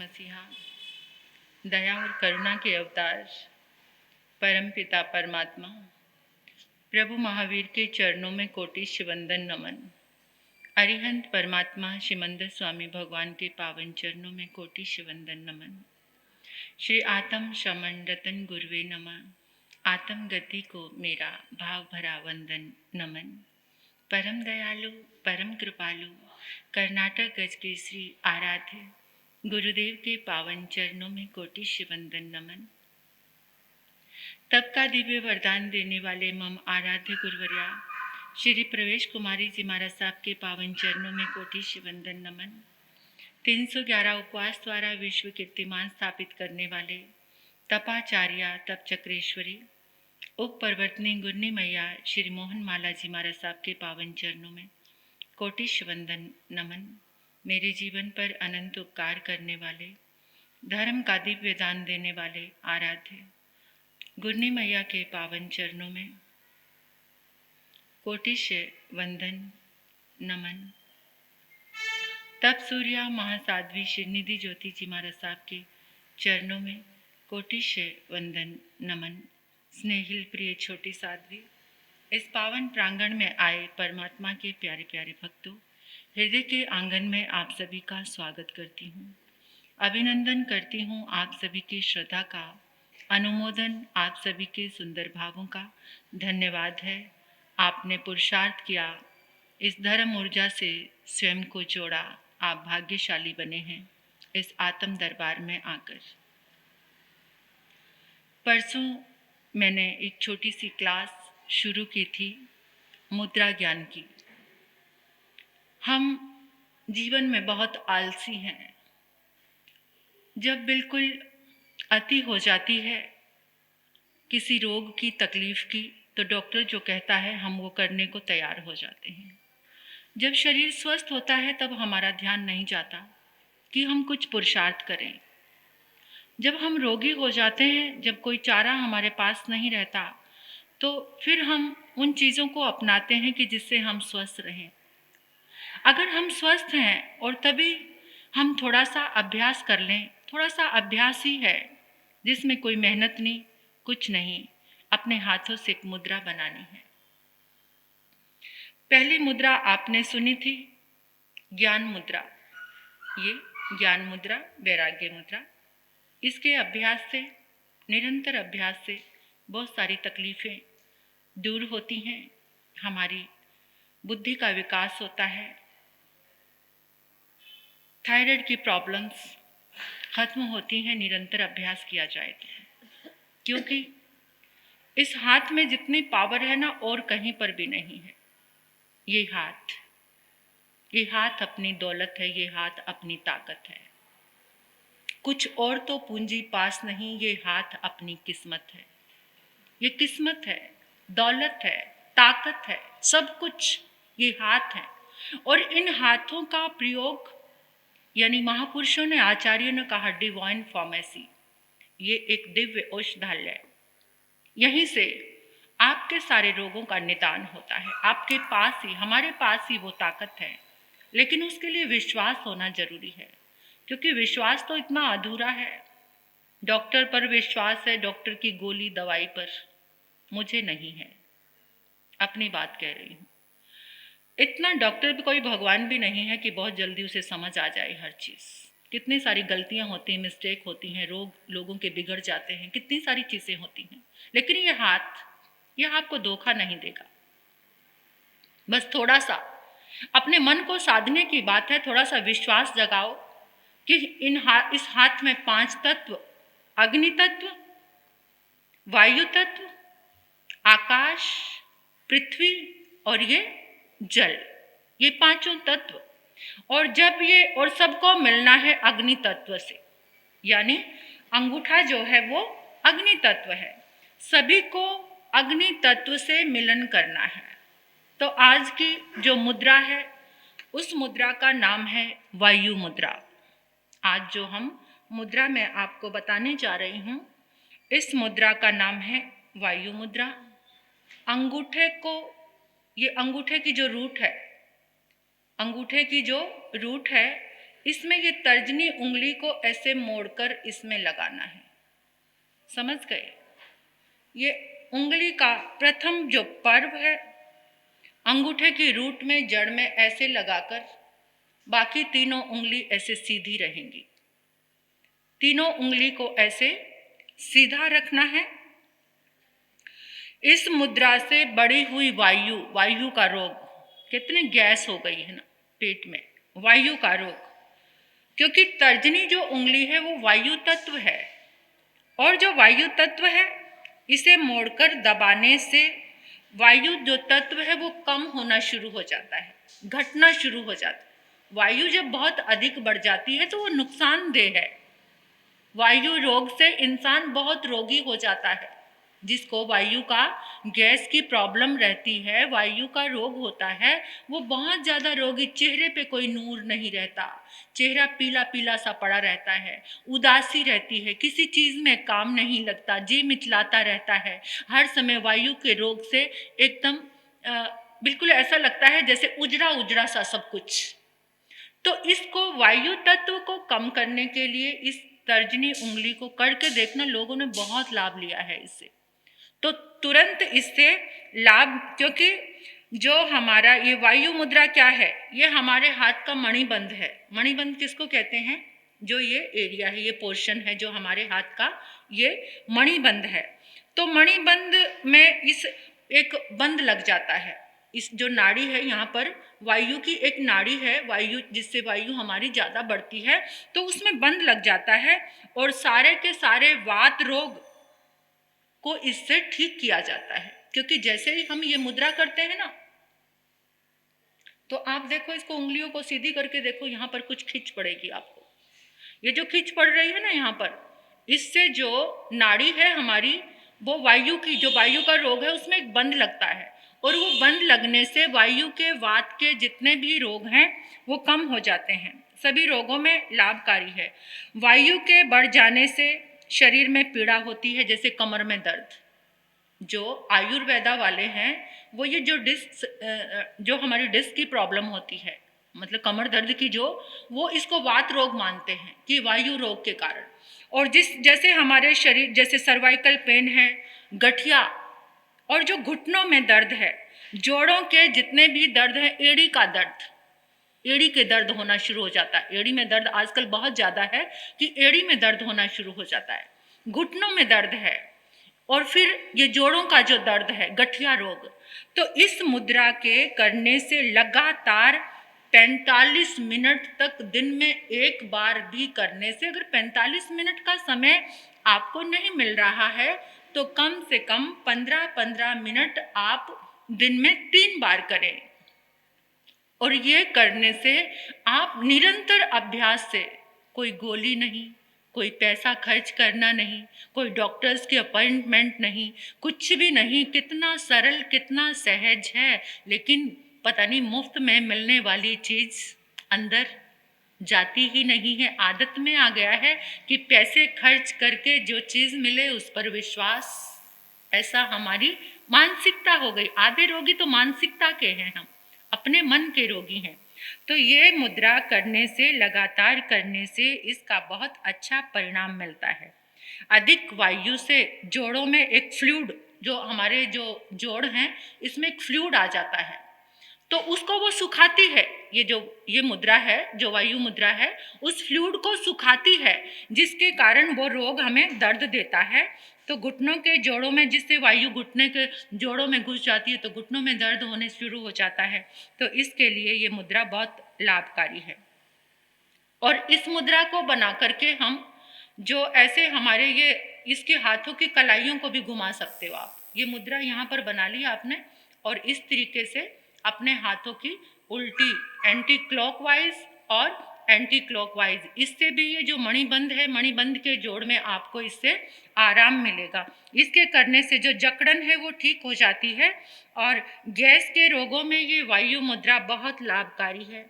मसीहा, दया और करुणा के अवतार परम पिता परमात्मा प्रभु महावीर के चरणों में कोटि वंदन नमन। अरिहंत परमात्मा श्रीमंदर स्वामी भगवान के पावन चरणों में कोटि वंदन नमन। श्री आत्म शमन रतन गुरुवे नमः। आत्म गति को मेरा भाव भरा वंदन नमन। परम दयालु परम कृपालु कर्नाटक गज के श्री आराध्य गुरुदेव के पावन चरणों में कोटि वंदन नमन। तब का दिव्य वरदान देने वाले मम आराध्य गुरुवर्या श्री प्रवेश कुमारी जी महाराज साहब के पावन चरणों में कोटि वंदन नमन। 311 उपवास द्वारा विश्व कीर्तिमान स्थापित करने वाले तपाचार्या तप चक्रेश्वरी उप परवर्तनी गुरनी मैया श्री मोहन माला जी महाराज साहब के पावन चरणों में कोटि वंदन नमन। मेरे जीवन पर अनंत उपकार करने वाले धर्म का दिव्य दान देने वाले आराध्य गुरनी मैया के पावन चरणों में कोटि वंदन नमन। तप सूर्या महासाध्वी श्रीनिधि ज्योति जी महाराज साहब के चरणों में कोटि वंदन नमन। स्नेहिल प्रिय छोटी साध्वी, इस पावन प्रांगण में आए परमात्मा के प्यारे प्यारे भक्तों, हृदय के आंगन में आप सभी का स्वागत करती हूँ। अभिनंदन करती हूँ आप सभी की श्रद्धा का, अनुमोदन आप सभी के सुंदर भावों का धन्यवाद है। आपने पुरुषार्थ किया, इस धर्म ऊर्जा से स्वयं को जोड़ा, आप भाग्यशाली बने हैं इस आत्म दरबार में आकर। परसों मैंने एक छोटी सी क्लास शुरू की थी मुद्रा ज्ञान की। हम जीवन में बहुत आलसी हैं। जब बिल्कुल अति हो जाती है किसी रोग की तकलीफ की, तो डॉक्टर जो कहता है हम वो करने को तैयार हो जाते हैं। जब शरीर स्वस्थ होता है तब हमारा ध्यान नहीं जाता कि हम कुछ पुरुषार्थ करें। जब हम रोगी हो जाते हैं, जब कोई चारा हमारे पास नहीं रहता, तो फिर हम उन चीज़ों को अपनाते हैं कि जिससे हम स्वस्थ रहें। अगर हम स्वस्थ हैं और तभी हम थोड़ा सा अभ्यास कर लें, थोड़ा सा अभ्यास ही है जिसमें कोई मेहनत नहीं, कुछ नहीं, अपने हाथों से एक मुद्रा बनानी है। पहली मुद्रा आपने सुनी थी ज्ञान मुद्रा। ये ज्ञान मुद्रा, वैराग्य मुद्रा, इसके अभ्यास से, निरंतर अभ्यास से बहुत सारी तकलीफ़ें दूर होती हैं, हमारी बुद्धि का विकास होता है, थायराइड की प्रॉब्लम्स खत्म होती हैं निरंतर अभ्यास किया जाए तो। क्योंकि इस हाथ में जितनी पावर है ना, और कहीं पर भी नहीं है। ये हाथ अपनी दौलत है, ये हाथ अपनी ताकत है। कुछ और तो पूंजी पास नहीं, ये हाथ अपनी किस्मत है। ये किस्मत है, दौलत है, ताकत है, सब कुछ ये हाथ है। और इन हाथों का प्रयोग, यानी महापुरुषों ने, आचार्यों ने कहा डिवाइन फार्मेसी, ये एक दिव्य औषधालय है। यहीं से आपके सारे रोगों का निदान होता है। आपके पास ही, हमारे पास ही वो ताकत है, लेकिन उसके लिए विश्वास होना जरूरी है। क्योंकि विश्वास तो इतना अधूरा है। डॉक्टर पर विश्वास है, डॉक्टर की गोली दवाई पर, मुझे नहीं है। अपनी बात कह रही हूँ। इतना डॉक्टर भी, कोई भगवान भी नहीं है कि बहुत जल्दी उसे समझ आ जाए हर चीज़। कितनी सारी गलतियाँ होती हैं, मिस्टेक होती हैं, लोगों के बिगड़ जाते हैं, कितनी सारी चीज़ें होती हैं। लेकिन ये हाथ, ये आपको धोखा नहीं देगा। बस थोड़ा सा अपने मन को साधने की बात है। थोड़ा सा विश्वास जगाओ कि इस हाथ में 5 तत्व, अग्नि तत्व, वायु तत्व, आकाश, पृथ्वी और ये जल, ये 5 तत्व। और जब ये, और सबको मिलना है अग्नि तत्व से, यानी अंगूठा जो है वो अग्नि तत्व है। सभी को अग्नि तत्व से मिलन करना है। तो आज की जो मुद्रा है, उस मुद्रा का नाम है वायु मुद्रा। आज जो हम मुद्रा मैं आपको बताने जा रही हूँ, इस मुद्रा का नाम है वायु मुद्रा। अंगूठे को, ये अंगूठे की जो रूट है, अंगूठे की जो रूट है, इसमें ये तर्जनी उंगली को ऐसे मोड़कर इसमें लगाना है, समझ गए? ये उंगली का प्रथम जो पर्व है, अंगूठे की रूट में जड़ में ऐसे लगाकर बाकी तीनों उंगली ऐसे सीधी रहेंगी। तीनों उंगली को ऐसे सीधा रखना है। इस मुद्रा से बढ़ी हुई वायु का रोग, कितनी गैस हो गई है ना पेट में, वायु का रोग, क्योंकि तर्जनी जो उंगली है वो वायु तत्व है, और जो वायु तत्व है इसे मोड़कर दबाने से वायु जो तत्व है वो कम होना शुरू हो जाता है, घटना शुरू हो जाता है। वायु जब बहुत अधिक बढ़ जाती है तो वो नुकसानदेह है। वायु रोग से इंसान बहुत रोगी हो जाता है। जिसको वायु का गैस की प्रॉब्लम रहती है, वायु का रोग होता है, वो बहुत ज़्यादा रोगी, चेहरे पे कोई नूर नहीं रहता, चेहरा पीला पीला सा पड़ा रहता है, उदासी रहती है, किसी चीज़ में काम नहीं लगता, जी मिचलाता रहता है, हर समय वायु के रोग से एकदम बिल्कुल ऐसा लगता है जैसे उजड़ा उजड़ा सा सब कुछ। तो इसको वायु तत्व को कम करने के लिए इस तर्जनी उंगली को करके देखना, लोगों ने बहुत लाभ लिया है इससे। तो तुरंत इससे लाभ, क्योंकि जो हमारा ये वायु मुद्रा क्या है, ये हमारे हाथ का मणिबंध है। मणिबंध किसको कहते हैं? जो ये एरिया है, ये पोर्शन है जो हमारे हाथ का, ये मणिबंध है। तो मणिबंध में इस एक बंद लग जाता है, इस जो नाड़ी है यहाँ पर वायु की एक नाड़ी है, वायु जिससे वायु हमारी ज़्यादा बढ़ती है, तो उसमें बंद लग जाता है और सारे के सारे वात रोग को इससे ठीक किया जाता है। क्योंकि जैसे ही हम ये मुद्रा करते हैं ना, तो आप देखो इसको, उंगलियों को सीधी करके देखो, यहाँ पर कुछ खिंच पड़ेगी आपको। ये जो खिंच पड़ रही है ना यहाँ पर, इससे जो नाड़ी है हमारी, वो वायु की, जो वायु का रोग है उसमें एक बंद लगता है, और वो बंद लगने से वायु के वात के जितने भी रोग हैं वो कम हो जाते हैं, सभी रोगों में लाभकारी है। वायु के बढ़ जाने से शरीर में पीड़ा होती है, जैसे कमर में दर्द। जो आयुर्वेदा वाले हैं वो ये जो जो हमारी डिस्क की प्रॉब्लम होती है, मतलब कमर दर्द की, जो वो इसको वात रोग मानते हैं कि वायु रोग के कारण। और जैसे हमारे शरीर, जैसे सर्वाइकल पेन है, गठिया, और जो घुटनों में दर्द है, जोड़ों के जितने भी दर्द है, एड़ी का दर्द, एड़ी के दर्द होना शुरू हो जाता है। एड़ी में दर्द आजकल बहुत ज़्यादा है कि एड़ी में दर्द होना शुरू हो जाता है, घुटनों में दर्द है, और फिर ये जोड़ों का जो दर्द है, गठिया रोग। तो इस मुद्रा के करने से लगातार 45 मिनट तक, दिन में एक बार भी करने से, अगर 45 मिनट का समय आपको नहीं मिल रहा है तो कम से कम 15-15 मिनट आप दिन में 3 बार करें। और ये करने से आप निरंतर अभ्यास से, कोई गोली नहीं, कोई पैसा खर्च करना नहीं, कोई डॉक्टर्स की अपॉइंटमेंट नहीं, कुछ भी नहीं, कितना सरल, कितना सहज है। लेकिन पता नहीं मुफ्त में मिलने वाली चीज़ अंदर जाती ही नहीं है। आदत में आ गया है कि पैसे खर्च करके जो चीज़ मिले उस पर विश्वास, ऐसा हमारी मानसिकता हो गई। आधे रोगी तो मानसिकता के हैं, हम अपने मन के रोगी हैं। तो ये मुद्रा करने से, लगातार करने से इसका बहुत अच्छा परिणाम मिलता है। अधिक वायु से जोड़ों में एक फ्लूइड, जो हमारे जो जोड़ हैं इसमें एक फ्लूइड आ जाता है, तो उसको वो सुखाती है। ये मुद्रा है, जो वायु मुद्रा है, उस फ्लूइड को सुखाती है, जिसके कारण वो रोग हमें दर्द देता है। तो घुटनों के जोड़ों में, जिससे वायु घुटने के जोड़ों में घुस जाती है तो घुटनों में दर्द होने शुरू हो जाता है। तो इसके लिए ये मुद्रा बहुत लाभकारी है। और इस मुद्रा को बना करके हम जो ऐसे हमारे ये इसके हाथों की कलाइयों को भी घुमा सकते हो आप। ये मुद्रा यहाँ पर बना ली आपने, और इस तरीके से अपने हाथों की उल्टी, एंटी क्लॉकवाइज और एंटी क्लॉकवाइज, इससे भी ये जो मणिबंध है, मणिबंध के जोड़ में आपको इससे आराम मिलेगा। इसके करने से जो जकड़न है वो ठीक हो जाती है। और गैस के रोगों में ये वायु मुद्रा बहुत लाभकारी है।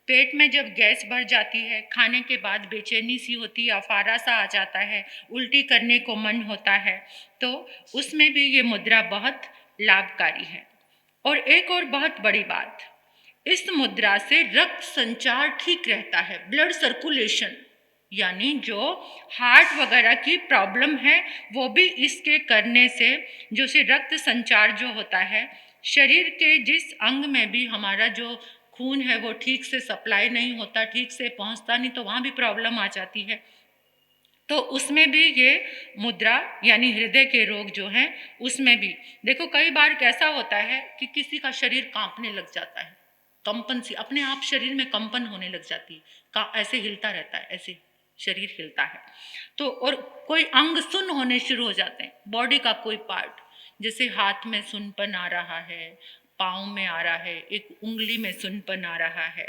पेट में जब गैस बढ़ जाती है, खाने के बाद बेचैनी सी होती है, अफारा सा आ जाता है, उल्टी करने को मन होता है, तो उसमें भी ये मुद्रा बहुत लाभकारी है। और एक और बहुत बड़ी बात, इस मुद्रा से रक्त संचार ठीक रहता है, ब्लड सर्कुलेशन, यानी जो हार्ट वगैरह की प्रॉब्लम है वो भी इसके करने से जो से रक्त संचार जो होता है, शरीर के जिस अंग में भी हमारा जो खून है वो ठीक से सप्लाई नहीं होता, ठीक से पहुंचता नहीं, तो वहाँ भी प्रॉब्लम आ जाती है। तो उसमें भी ये मुद्रा यानी हृदय के रोग जो हैं उसमें भी देखो, कई बार कैसा होता है कि किसी का शरीर कांपने लग जाता है, कंपन सी अपने आप शरीर में कंपन होने लग जाती है, ऐसे हिलता रहता है, ऐसे शरीर हिलता है। तो और कोई अंग सुन्न होने शुरू हो जाते हैं, बॉडी का कोई पार्ट, जैसे हाथ में सुन्नपन आ रहा है, पाँव में आ रहा है, एक उंगली में सुन्नपन आ रहा है।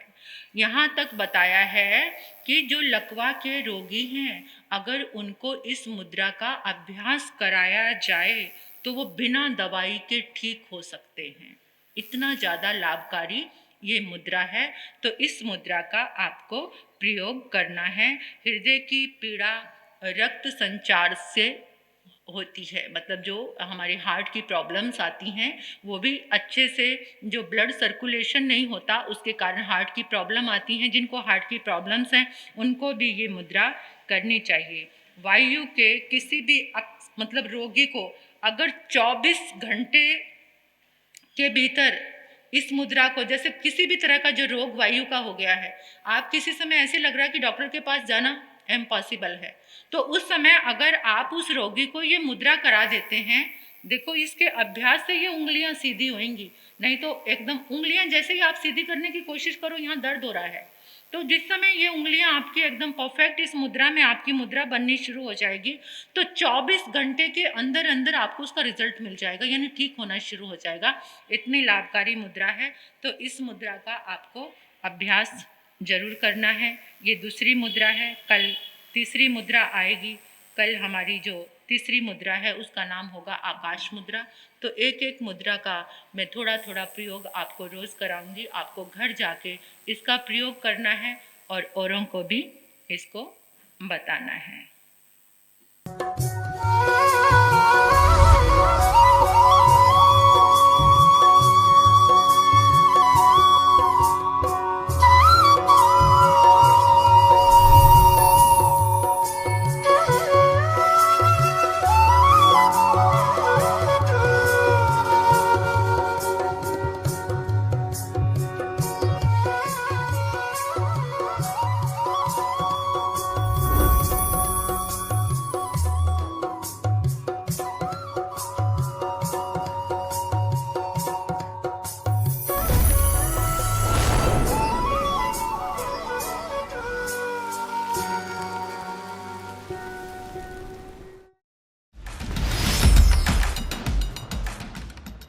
यहाँ तक बताया है कि जो लकवा के रोगी हैं, अगर उनको इस मुद्रा का अभ्यास कराया जाए तो वो बिना दवाई के ठीक हो सकते हैं। इतना ज़्यादा लाभकारी ये मुद्रा है। तो इस मुद्रा का आपको प्रयोग करना है। हृदय की पीड़ा रक्त संचार से होती है, मतलब जो हमारे हार्ट की प्रॉब्लम्स आती हैं वो भी अच्छे से, जो ब्लड सर्कुलेशन नहीं होता उसके कारण हार्ट की प्रॉब्लम आती हैं, जिनको हार्ट की प्रॉब्लम्स हैं उनको भी ये मुद्रा करनी चाहिए। वायु के किसी भी मतलब रोगी को अगर 24 घंटे के भीतर इस मुद्रा को, जैसे किसी भी तरह का जो रोग वायु का हो गया है, आप किसी समय ऐसे लग रहा है कि डॉक्टर के पास जाना इम्पॉसिबल है, तो उस समय अगर आप उस रोगी को ये मुद्रा करा देते हैं, देखो इसके अभ्यास से ये उंगलियां सीधी होंगी, नहीं तो एकदम उंगलियां जैसे ही आप सीधी करने की कोशिश करो यहाँ दर्द हो रहा है, तो जिस समय ये उंगलियां आपकी एकदम परफेक्ट इस मुद्रा में आपकी मुद्रा बननी शुरू हो जाएगी, तो 24 घंटे के अंदर अंदर आपको उसका रिजल्ट मिल जाएगा, यानी ठीक होना शुरू हो जाएगा। इतनी लाभकारी मुद्रा है, तो इस मुद्रा का आपको अभ्यास जरूर करना है। ये दूसरी मुद्रा है, कल तीसरी मुद्रा आएगी। कल हमारी जो तीसरी मुद्रा है उसका नाम होगा आकाश मुद्रा। तो एक एक मुद्रा का मैं थोड़ा थोड़ा प्रयोग आपको रोज़ कराऊंगी, आपको घर जाके इसका प्रयोग करना है और औरों को भी इसको बताना है।